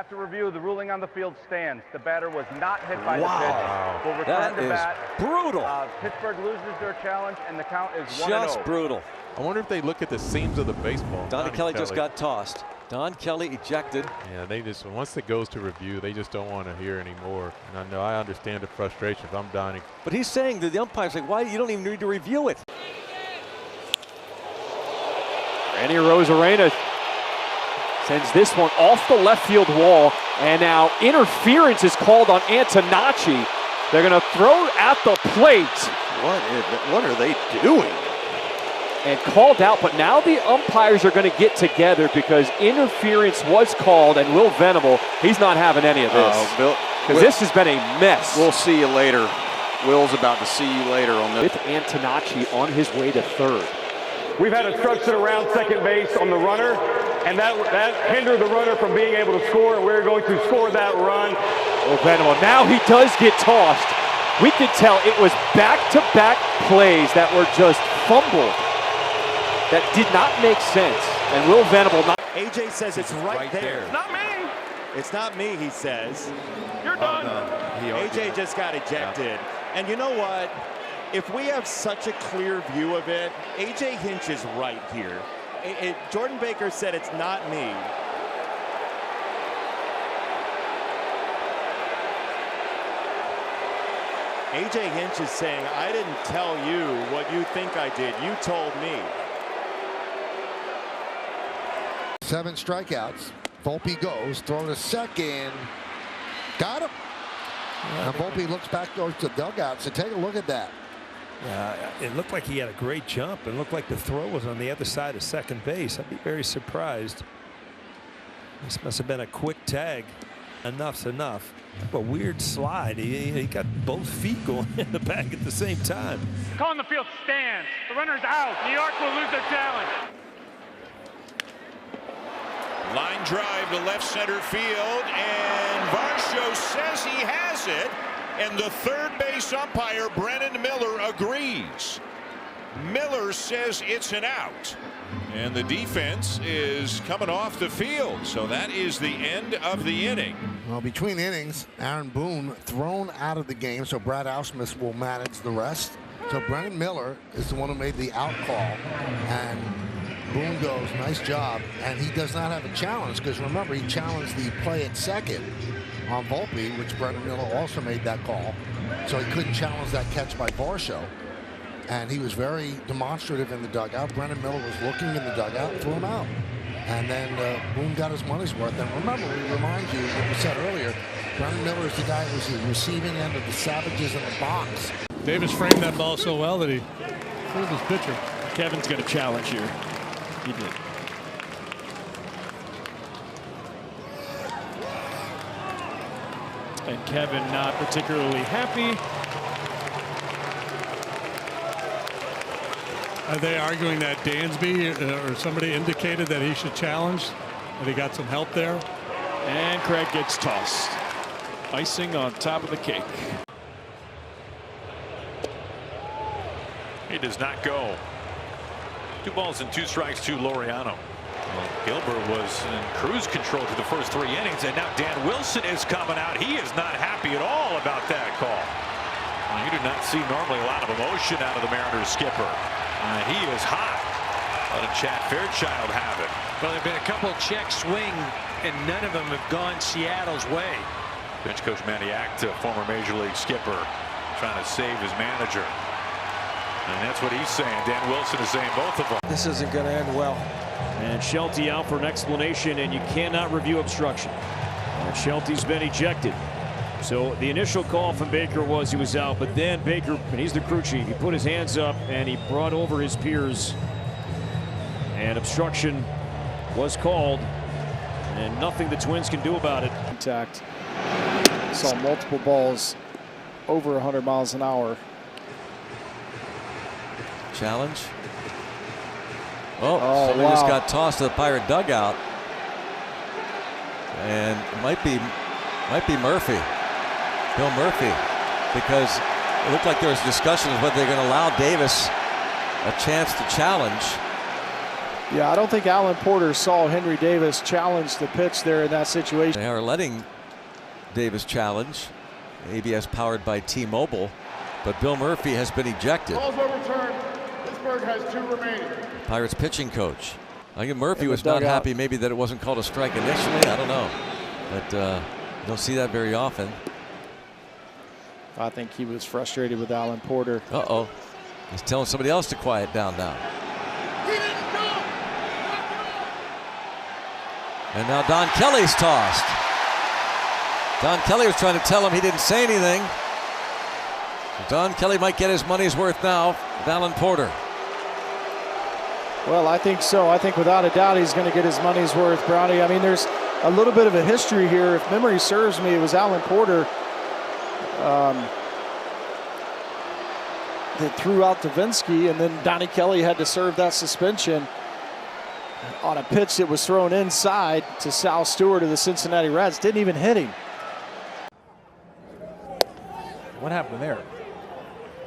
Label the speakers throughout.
Speaker 1: After review, the ruling on the field stands. The batter was not hit by the pitch. Will return
Speaker 2: That
Speaker 1: to
Speaker 2: is
Speaker 1: bat.
Speaker 2: brutal.
Speaker 1: Pittsburgh loses their challenge, and the count is 1-0.
Speaker 2: Just brutal.
Speaker 3: I wonder if they look at the seams of the baseball.
Speaker 2: Donnie Kelly just got tossed. Don Kelly ejected.
Speaker 3: Yeah, they just, once it goes to review, they just don't want to hear anymore. And I understand the frustration if I'm Donnie.
Speaker 2: But he's saying that the umpire's like, why? You don't even need to review it.
Speaker 4: Randy Rosarena sends this one off the left field wall, and now interference is called on Antonacci. They're going to throw at the plate.
Speaker 5: What are they doing?
Speaker 4: And called out, but now the umpires are going to get together because interference was called, and Will Venable, he's not having any of this. Because this has been a mess.
Speaker 5: We'll see you later. Will's about to see you later on this.
Speaker 4: With Antonacci on his way to third.
Speaker 6: We've had obstruction around second base on the runner, and that hindered the runner from being able to score, and we're going to score that run.
Speaker 4: Will Venable, now he does get tossed. We could tell it was back-to-back plays that were just fumbled. That did not make sense, and Will Venable not.
Speaker 7: AJ says it's right there.
Speaker 6: It's not me.
Speaker 7: It's not me, he says.
Speaker 6: You're done.
Speaker 7: AJ just got ejected. And you know what? If we have such a clear view of it, AJ Hinch is right here. Jordan Baker said it's not me. AJ Hinch is saying, I didn't tell you what you think I did. You told me.
Speaker 8: 7 strikeouts. Volpe goes, throw to second. Got him. And Volpe looks back towards the dugout. So take a look at that.
Speaker 9: It looked like he had a great jump. It looked like the throw was on the other side of second base. I'd be very surprised. This must have been a quick tag. Enough's enough. A weird slide. He got both feet going in the back at the same time.
Speaker 6: Calling the field stands. The runner's out. New York will lose their challenge.
Speaker 10: Line drive to left center field, and Varsho says he has it, and the third base umpire, Brennan Miller, agrees. Miller says it's an out, and the defense is coming off the field, so that is the end of the inning.
Speaker 8: Well, between innings, Aaron Boone thrown out of the game, so Brad Ausmus will manage the rest. So Brennan Miller is the one who made the out call, and Boone goes, nice job, and he does not have a challenge because remember he challenged the play at second on Volpe, which Brennan Miller also made that call, so he couldn't challenge that catch by Varsho, and he was very demonstrative in the dugout. Brennan Miller was looking in the dugout, threw him out, and then Boone got his money's worth. And remember, we remind you what we said earlier, Brennan Miller is the guy who was the receiving end of the Savages in the box.
Speaker 9: Davis framed that ball so well that he fooled his pitcher.
Speaker 4: Kevin's going to challenge here. He did. And Kevin not particularly happy.
Speaker 9: Are they arguing that Dansby or somebody indicated that he should challenge? That he got some help there?
Speaker 4: And Craig gets tossed. Icing on top of the cake.
Speaker 10: He does not go. 2 balls and 2 strikes to Laureano. Well, Gilbert was in cruise control to the first 3 innings, and now Dan Wilson is coming out. He is not happy at all about that call. You do not see normally a lot of emotion out of the Mariners skipper. He is hot. Let Chad Fairchild have it.
Speaker 11: Well, there have been a couple of check swing, and none of them have gone Seattle's way.
Speaker 10: Bench coach Manny Acta, former Major League skipper, trying to save his manager. And that's what he's saying. Dan Wilson is saying both of them.
Speaker 2: This isn't going to end well.
Speaker 4: And Shelty out for an explanation, and you cannot review obstruction. And Shelty's been ejected. So the initial call from Baker was he was out, but then Baker, and he's the crew chief, he put his hands up and he brought over his peers. And obstruction was called, and nothing the Twins can do about it.
Speaker 12: Contact. Saw multiple balls over 100 miles an hour.
Speaker 2: Challenge. Oh, somebody just got tossed to the Pirate dugout, and it might be Murphy, Bill Murphy, because it looked like there was discussions whether they're going to allow Davis a chance to challenge.
Speaker 12: Yeah, I don't think Alan Porter saw Henry Davis challenge the pitch there in that situation.
Speaker 2: They are letting Davis challenge. ABS powered by T-Mobile, but Bill Murphy has been ejected.
Speaker 13: Balls overturned. Pittsburgh has 2 remaining.
Speaker 2: Pirates pitching coach. I think Murphy was not happy maybe that it wasn't called a strike initially. I don't know. But you don't see that very often.
Speaker 12: I think he was frustrated with Alan Porter.
Speaker 2: Uh-oh. He's telling somebody else to quiet down now. And now Don Kelly's tossed. Don Kelly was trying to tell him he didn't say anything. Don Kelly might get his money's worth now with Alan Porter.
Speaker 12: Well, I think so. I think without a doubt he's going to get his money's worth, Brownie. I mean, there's a little bit of a history here. If memory serves me, it was Alan Porter that threw out Davinsky, and then Donnie Kelly had to serve that suspension on a pitch that was thrown inside to Sal Stewart of the Cincinnati Reds. Didn't even hit him.
Speaker 14: What happened there?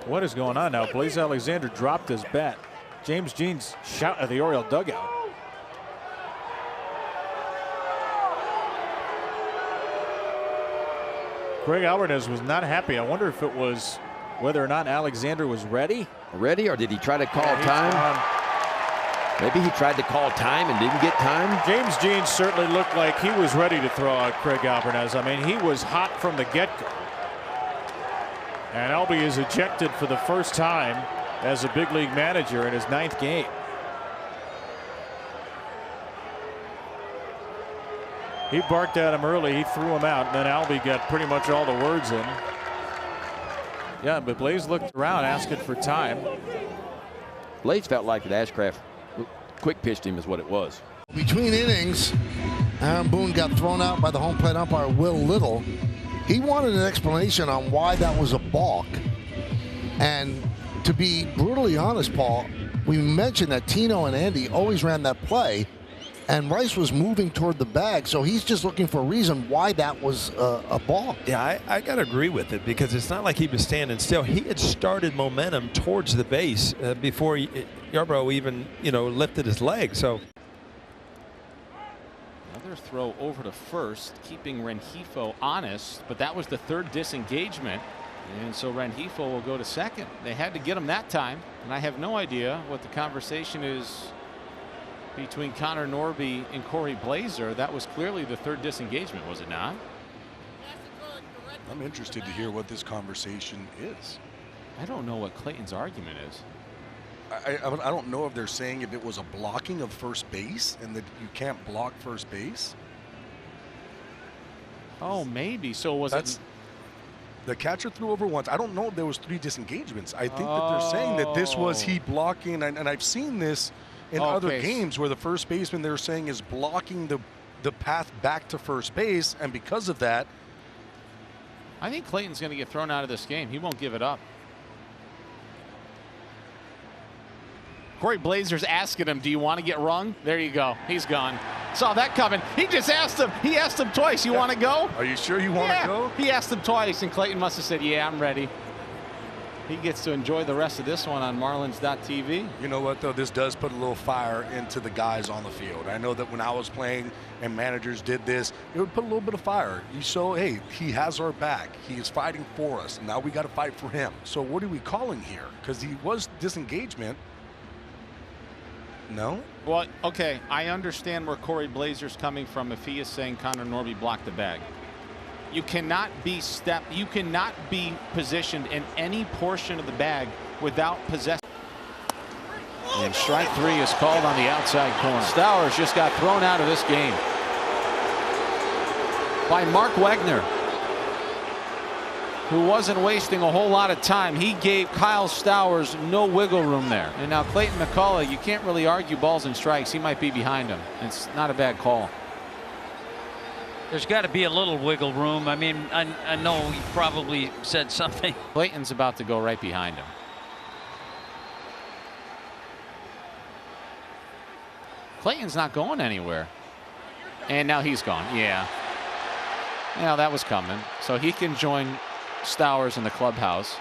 Speaker 14: What is going on now? Blaze Alexander dropped his bat. James Jeans shout at the Oriole dugout. Greg Alvarez was not happy. I wonder if it was whether or not Alexander was ready.
Speaker 15: Ready, or did he try to call time? Maybe he tried to call time and didn't get time.
Speaker 14: James Jeans certainly looked like he was ready to throw out Craig Alvarez. I mean, he was hot from the get-go. And Albie is ejected for the first time as a big league manager in his 9th game. He barked at him early. He threw him out. And then Albie got pretty much all the words in. Yeah, but Blaze looked around asking for time.
Speaker 15: Blaze felt like that Ashcraft quick pitched him is what it was.
Speaker 8: Between innings, Aaron Boone got thrown out by the home plate umpire, Will Little. He wanted an explanation on why that was a balk. And to be brutally honest, Paul, we mentioned that Tino and Andy always ran that play, and Rice was moving toward the bag, so he's just looking for a reason why that was a balk.
Speaker 9: Yeah, I got to agree with it, because it's not like he was standing still. He had started momentum towards the base before Yarbrough even, lifted his leg. So
Speaker 16: another throw over to first, keeping Rengifo honest, but that was the 3rd disengagement. And so Rengifo will go to second. They had to get him that time, and I have no idea what the conversation is between Connor Norby and Corey Blazer. That was clearly the 3rd disengagement, was it not?
Speaker 17: I'm interested to hear what this conversation is.
Speaker 16: I don't know what Clayton's argument is.
Speaker 17: I don't know if they're saying if it was a blocking of first base and that you can't block first base.
Speaker 16: Oh, maybe. So was it?
Speaker 17: The catcher threw over once. I don't know if there was 3 disengagements. I think that they're saying that this was he blocking, and I've seen this in other games where the first baseman they're saying is blocking the path back to first base, and because of that,
Speaker 16: I think Clayton's going to get thrown out of this game. He won't give it up. Corey Blazer's asking him, do you want to get rung? There you go. He's gone. Saw that coming. He just asked him. He asked him twice. You want to go?
Speaker 17: Are you sure you want to go?
Speaker 16: He asked him twice, and Clayton must have said, yeah, I'm ready. He gets to enjoy the rest of this one on Marlins.tv.
Speaker 17: You know what, though? This does put a little fire into the guys on the field. I know that when I was playing and managers did this, it would put a little bit of fire. You show, hey, he has our back. He is fighting for us. And now we got to fight for him. So what are we calling here? Because he was disengagement. No?
Speaker 16: Well, okay, I understand where Corey Blazer's coming from if he is saying Connor Norby blocked the bag. You cannot be positioned in any portion of the bag without possession. And strike 3 is called on the outside corner. Stowers just got thrown out of this game by Mark Wegner, who wasn't wasting a whole lot of time. He gave Kyle Stowers no wiggle room there. And now Clayton McCullough, you can't really argue balls and strikes. He might be behind him. It's not a bad call.
Speaker 11: There's got to be a little wiggle room. I mean, I know he probably said something.
Speaker 16: Clayton's about to go right behind him. Clayton's not going anywhere. And now he's gone. Yeah. Yeah, that was coming. So he can join Stowers in the clubhouse.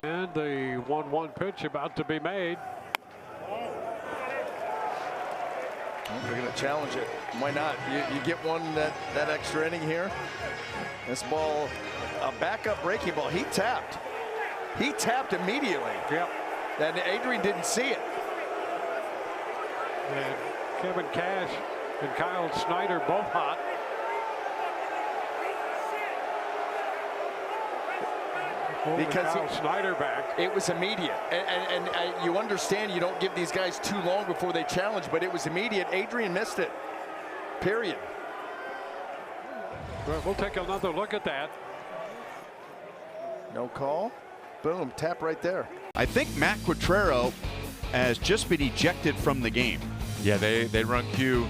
Speaker 18: And the 1-1 pitch about to be made.
Speaker 19: They're going to challenge it. Why not? You get one that extra inning here. This ball, a backup breaking ball. He tapped. He tapped immediately.
Speaker 18: Yep.
Speaker 19: And Adrian didn't see it.
Speaker 18: And Kevin Cash and Kyle Snyder both hot.
Speaker 19: Because
Speaker 18: Kyle Snyder back.
Speaker 19: It was immediate, and you understand you don't give these guys too long before they challenge, but it was immediate. Adrian missed it. Period.
Speaker 18: Well, we'll take another look at that.
Speaker 19: No call. Boom, tap right there.
Speaker 20: I think Matt Quatrero has just been ejected from the game.
Speaker 3: Yeah, they run Q.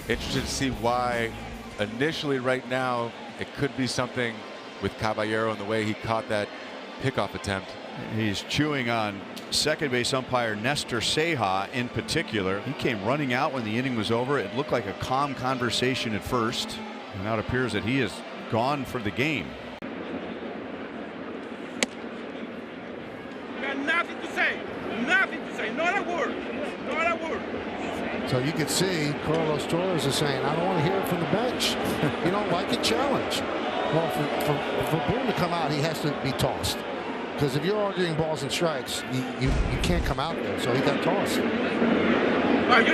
Speaker 3: Interested to see why. Initially, right now, it could be something with Caballero and the way he caught that pickoff attempt.
Speaker 20: He's chewing on second base umpire Nestor Ceja in particular. He came running out when the inning was over. It looked like a calm conversation at first, and now it appears that he is gone for the game.
Speaker 13: Got nothing to say. Nothing to say. Not a word. Not a word.
Speaker 8: So you can see Carlos Torres is saying, I don't want to hear it from the bench. You don't like a challenge. Well, for Boone to come out, he has to be tossed. Because if you're arguing balls and strikes, you can't come out there. So he got tossed.
Speaker 13: You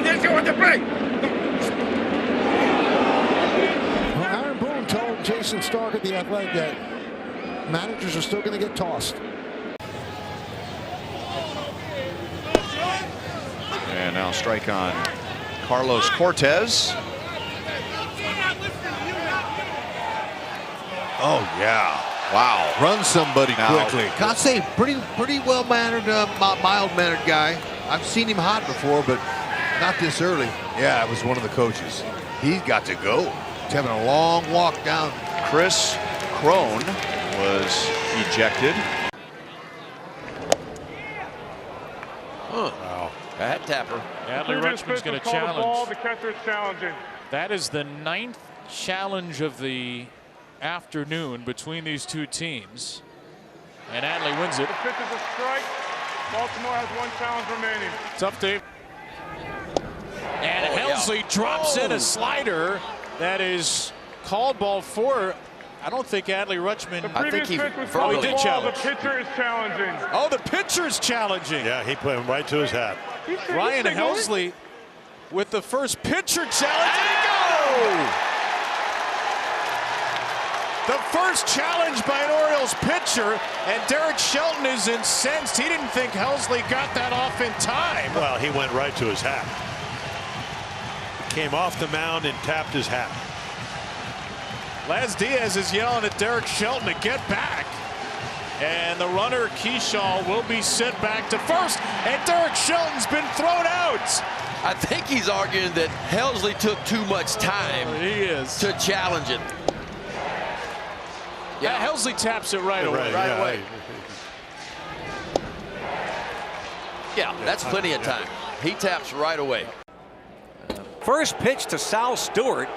Speaker 13: didn't see what to play.
Speaker 8: Well, Aaron Boone told Jason Stark at The Athletic that managers are still going to get tossed.
Speaker 20: And now strike on Carlos Cortez. Oh, yeah. Wow.
Speaker 21: Run somebody quickly.
Speaker 22: Can't say pretty well-mannered, mild-mannered guy. I've seen him hot before, but not this early.
Speaker 21: Yeah, it was one of the coaches. He's got to go. He's having a long walk down.
Speaker 20: Chris Crone was ejected.
Speaker 15: Wow. Bad tapper.
Speaker 14: Adley Rutschman's going to challenge.
Speaker 6: The catcher is challenging.
Speaker 14: That is the 9th challenge of the afternoon between these two teams. And Adley wins it.
Speaker 6: The pitch is a strike. Baltimore has one challenge remaining.
Speaker 14: Tough, Dave. And Helsley drops in a slider that is called ball 4. I don't think Adley Rutschman.
Speaker 6: I think he
Speaker 14: did challenge.
Speaker 6: The pitcher is challenging.
Speaker 14: Oh, the pitcher's challenging.
Speaker 21: Yeah, he put him right to his hat.
Speaker 14: Ryan Helsley with the first pitcher challenge. And go! The first challenge by an Orioles pitcher, and Derek Shelton is incensed. He didn't think Helsley got that off in time.
Speaker 21: Well, he went right to his hat. Came off the mound and tapped his hat.
Speaker 14: Laz Diaz is yelling at Derek Shelton to get back. And the runner, Keyshaw, will be sent back to first. And Derek Shelton's been thrown out.
Speaker 15: I think he's arguing that Helsley took too much time to challenge it.
Speaker 14: Yeah, Helsley taps it right away.
Speaker 15: Right away. Yeah, that's plenty of time. He taps right away.
Speaker 2: First pitch to Sal Stewart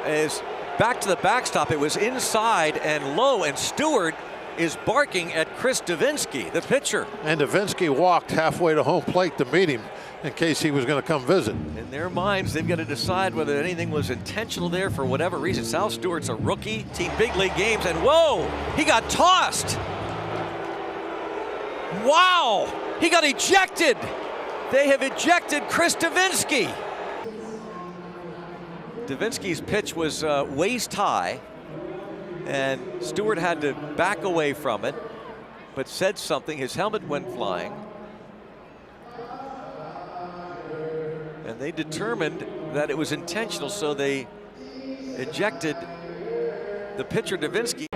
Speaker 2: is back to the backstop. It was inside and low, and Stewart is barking at Chris Davinsky, the pitcher.
Speaker 21: And Davinsky walked halfway to home plate to meet him in case he was going to come visit.
Speaker 2: In their minds, they've got to decide whether anything was intentional there for whatever reason. Sal Stewart's a rookie, team big league games, and whoa, he got tossed. Wow, he got ejected. They have ejected Chris Davinsky. Davinsky's pitch was waist high, and Stewart had to back away from it, but said something. His helmet went flying. And they determined that it was intentional, so they ejected the pitcher Davinsky.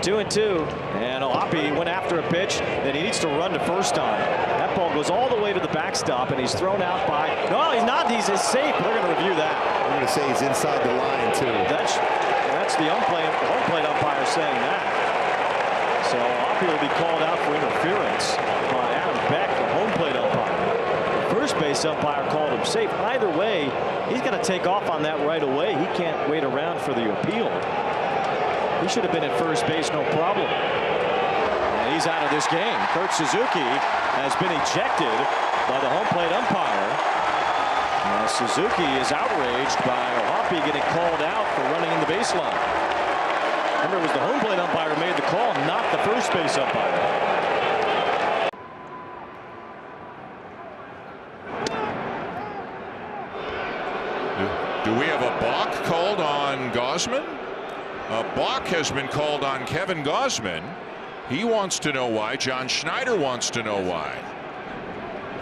Speaker 12: 2-2, and Oppie went after a pitch that he needs to run to first on. That ball goes all the way to the backstop, and he's thrown out by. No, he's not. He's safe. They're going to review that.
Speaker 21: I'm going to say he's inside the line too.
Speaker 12: That's the home plate umpire saying that. So Oppie will be called out for interference on Adam Beck, the home plate umpire. The first base umpire called him safe. Either way, he's going to take off on that right away. He can't wait around for the appeal. He should have been at first base, no problem. And he He's out of this game. Kurt Suzuki has been ejected by the home plate umpire. Suzuki is outraged by Hoppy getting called out for running in the baseline. Remember, it was the home plate umpire who made the call, not the first base umpire.
Speaker 1: Do we have a balk called on Gausman? A balk has been called on Kevin Gausman. He wants to know why. John Schneider wants to know why.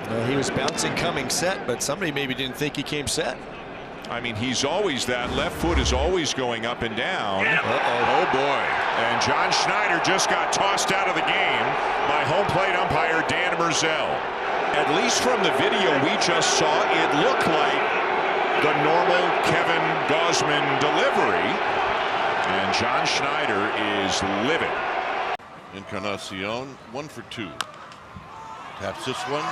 Speaker 5: Well, he was bouncing coming set, but somebody maybe didn't think he came set.
Speaker 1: I mean, he's always that left foot is always going up and down. Oh boy. And John Schneider just got tossed out of the game by home plate umpire Dan Merzel. At least from the video we just saw, it looked like the normal Kevin Gausman delivery. And John Schneider is livid.
Speaker 21: Encarnacion, 1 for 2. Taps this one.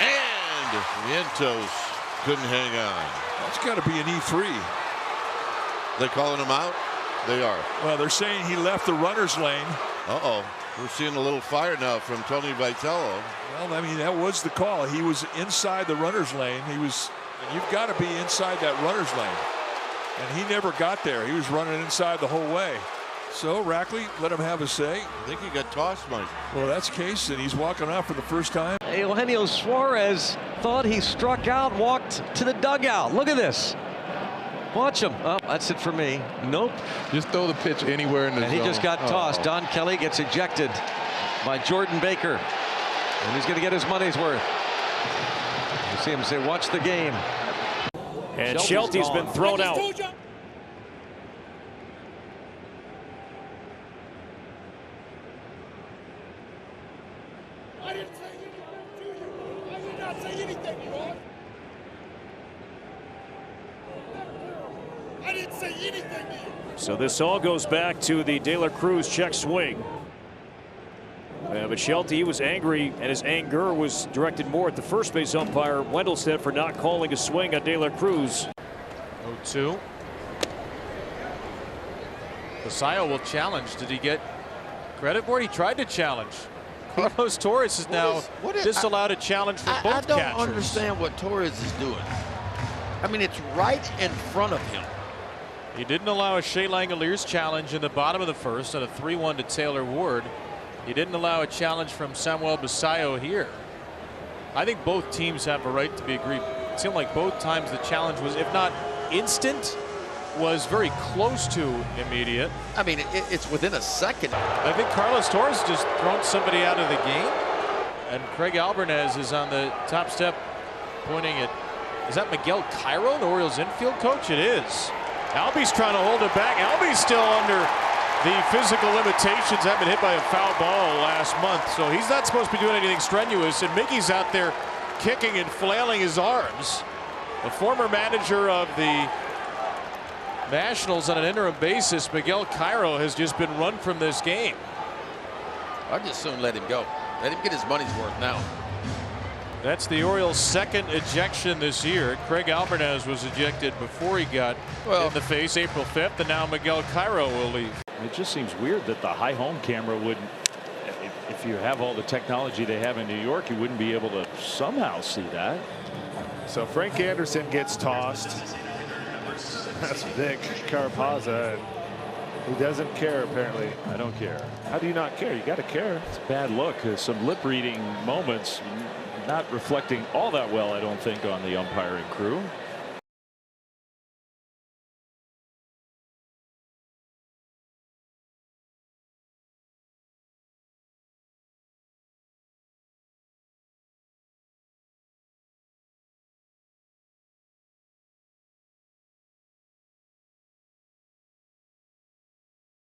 Speaker 21: And Vientos couldn't hang on.
Speaker 23: That's got to be an E3.
Speaker 21: They calling him out? They are.
Speaker 23: Well, they're saying he left the runner's lane.
Speaker 21: Uh-oh. We're seeing a little fire now from Tony Vitello.
Speaker 23: Well, I mean, that was the call. He was inside the runner's lane. You've got to be inside that runner's lane. And he never got there. He was running inside the whole way. So Rackley let him have a say.
Speaker 21: I think he got tossed, Mike.
Speaker 23: Well, that's the case, and he's walking off for the first time.
Speaker 2: Eugenio Suarez thought he struck out, walked to the dugout. Look at this. Watch him. Oh, that's it for me. Nope.
Speaker 24: Just throw the pitch anywhere in the zone.
Speaker 2: And he just got tossed. Don Kelly gets ejected by Jordan Baker. And he's going to get his money's worth. You see him say, watch the game.
Speaker 4: And Shelty's been thrown out.
Speaker 13: I didn't say anything to you. I did not say anything, Lord. I didn't say anything to you.
Speaker 4: So this all goes back to the De La Cruz check swing. But Shelty, he was angry, and his anger was directed more at the first base umpire, Wendelstedt, for not calling a swing on De La Cruz.
Speaker 16: 0-2. Basayo will challenge. Did he get credit for it? He tried to challenge. Carlos Torres is now disallowed a challenge for both catchers.
Speaker 15: I don't understand what Torres is doing. I mean, it's right in front of him.
Speaker 16: He didn't allow a Shea Langoliers challenge in the bottom of the first on a 3-1 to Taylor Ward. He didn't allow a challenge from Samuel Basayo here. I think both teams have a right to be aggrieved. It seemed like both times the challenge was, if not instant, was very close to immediate.
Speaker 15: I mean, it's within a second.
Speaker 16: I think Carlos Torres just thrown somebody out of the game. And Craig Albernez is on the top step pointing at, is that Miguel Cairo, the Orioles infield coach? It is. Albie's trying to hold it back. Albie's still under the physical limitations, having been hit by a foul ball last month. So he's not supposed to be doing anything strenuous. And Mickey's out there kicking and flailing his arms. The former manager of the Nationals on an interim basis, Miguel Cairo, has just been run from this game.
Speaker 15: I'd just soon let him go. Let him get his money's worth now.
Speaker 16: That's the Orioles' second ejection this year. Craig Albernez was ejected before he got in the face April 5th, and now Miguel Cairo will leave.
Speaker 4: It just seems weird that the high home camera wouldn't, if you have all the technology they have in New York, you wouldn't be able to somehow see that.
Speaker 25: So Frank Anderson gets tossed. That's Vic Carapazza. He doesn't care, apparently.
Speaker 4: I don't care.
Speaker 25: How do you not care? You got to care.
Speaker 4: It's a bad look. Some lip reading moments, not reflecting all that well, I don't think, on the umpiring crew.